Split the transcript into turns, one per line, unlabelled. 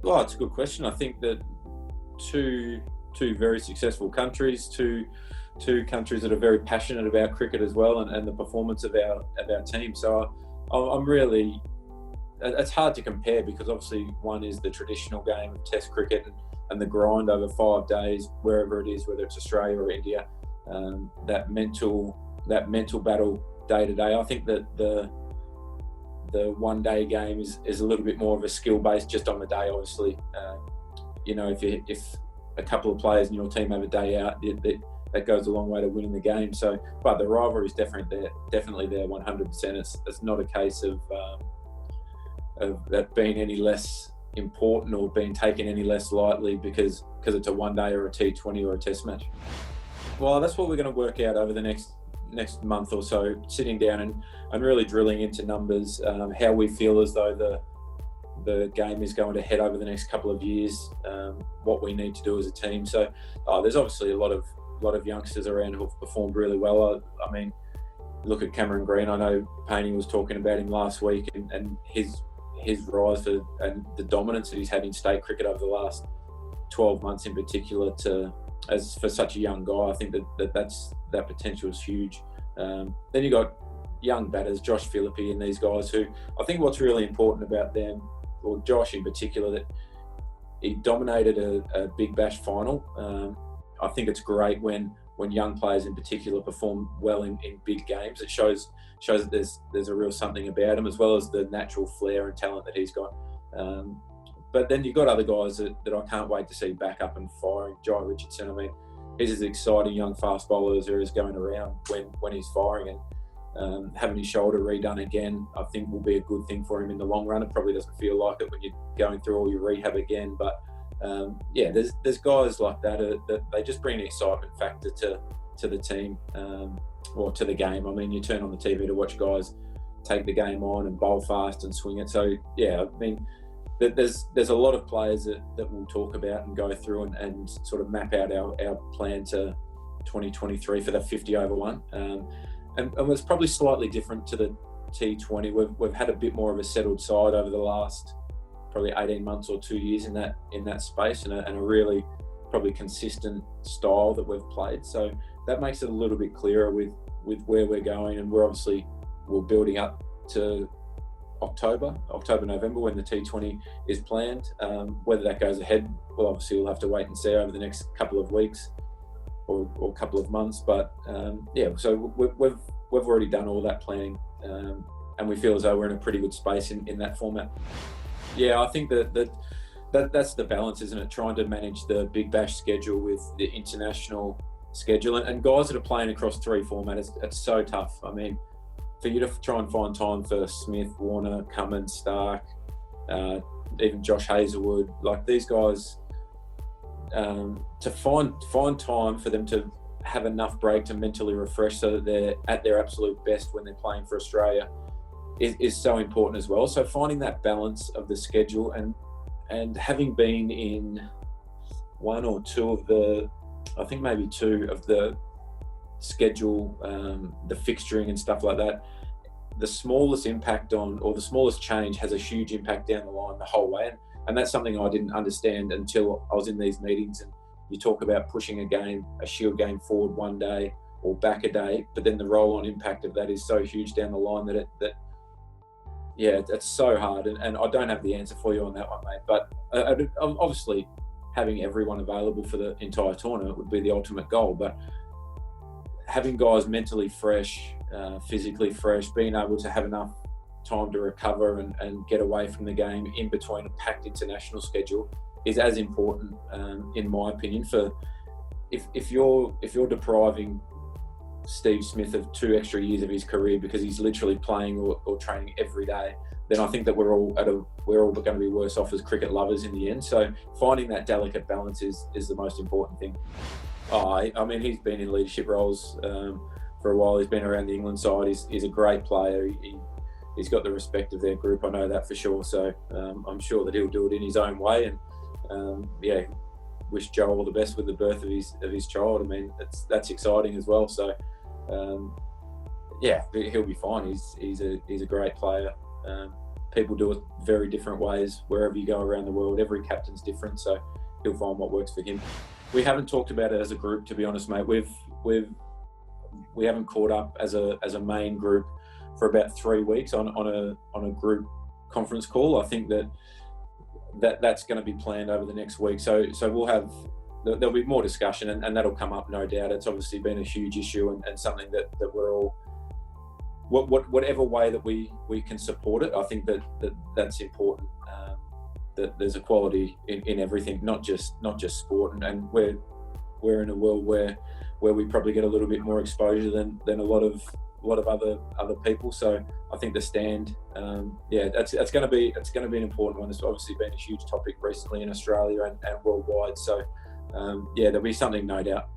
Well, it's a good question. I think that two very successful countries, two countries that are very passionate about cricket as well, and the performance of our team. So I'm really, it's hard to compare because obviously one is the traditional game of Test cricket and the grind over 5 days, wherever it is, whether it's Australia or India, that mental battle day to day. I think that the one-day game is a little bit more of a skill based just on the day. Obviously, if a couple of players in your team have a day out, that goes a long way to winning the game. So, but the rivalry is definitely there 100%. It's not a case of that being any less important or being taken any less lightly because it's a one day or a T20 or a Test match. Well, that's what we're going to work out over the next month or so, sitting down and really drilling into numbers, how we feel as though the game is going to head over the next couple of years, what we need to do as a team. So there's obviously a lot of youngsters around who've performed really well. I mean, look at Cameron Green. I know Painey was talking about him last week and his rise and the dominance that he's had in state cricket over the last 12 months in particular as for such a young guy. I think that potential is huge. Then you got young batters, Josh Philippe and these guys who, I think what's really important about them, or Josh in particular, that he dominated a Big Bash final. I think it's great when young players in particular perform well in big games. It shows that there's a real something about him, as well as the natural flair and talent that he's got. But then you've got other guys that I can't wait to see back up and firing. Jai Richardson, I mean, he's as exciting young fast bowler as there is going around when he's firing, and having his shoulder redone again, I think will be a good thing for him in the long run. It probably doesn't feel like it when you're going through all your rehab again, but there's guys like that they just bring an excitement factor to the team, or to the game. I mean, you turn on the TV to watch guys take the game on and bowl fast and swing it. So yeah, I mean, there's a lot of players that we'll talk about and go through and sort of map out our plan to 2023 for the 50 over one. And it's probably slightly different to the T20. We've had a bit more of a settled side over the last probably 18 months or 2 years in that space, and a really probably consistent style that we've played. So that makes it a little bit clearer with where we're going, and we're building up to October, November, when the T20 is planned. Whether that goes ahead, well, obviously we'll have to wait and see over the next couple of weeks or couple of months. But so we've already done all that planning, and we feel as though we're in a pretty good space in that format. Yeah, I think that's the balance, isn't it? Trying to manage the Big Bash schedule with the international schedule, and guys that are playing across 3 formats, it's so tough. I mean, for you to try and find time for Smith, Warner, Cummins, Stark, even Josh Hazlewood, like these guys, to find time for them to have enough break to mentally refresh so that they're at their absolute best when they're playing for Australia is so important as well. So finding that balance of the schedule and having been in 1 or 2 of the, I think maybe 2 of the schedule, the fixturing and stuff like that, the smallest impact or the smallest change has a huge impact down the line the whole way. And that's something I didn't understand until I was in these meetings, and you talk about pushing a Shield game forward 1 day or back a day, but then the roll-on impact of that is so huge down the line that it's so hard, and I don't have the answer for you on that one, mate. But obviously, having everyone available for the entire tournament would be the ultimate goal. But having guys mentally fresh, physically fresh, being able to have enough time to recover and get away from the game in between a packed international schedule is as important, in my opinion. For if you're depriving Steve Smith of 2 extra years of his career because he's literally playing or training every day, then I think that we're all going to be worse off as cricket lovers in the end. So finding that delicate balance is the most important thing. I mean, he's been in leadership roles for a while. He's been around the England side. He's a great player. He's got the respect of their group. I know that for sure. So I'm sure that he'll do it in his own way. And wish Joe all the best with the birth of his child. I mean, that's exciting as well. So he'll be fine. He's a great player. people do it very different ways wherever you go around the world. Every captain's different, so he'll find what works for him. We haven't talked about it as a group, to be honest, mate. We haven't caught up as a main group for about 3 weeks on a group conference call. I think that's going to be planned over the next week. So there'll be more discussion, and that'll come up, no doubt. It's obviously been a huge issue and something that we're all, whatever way that we can support it, I think that's important. That there's equality in everything, not just sport, and we're in a world where we probably get a little bit more exposure than a lot of other people. So I think the stand, it's going to be an important one. It's obviously been a huge topic recently in Australia and worldwide. So there'll be something, no doubt.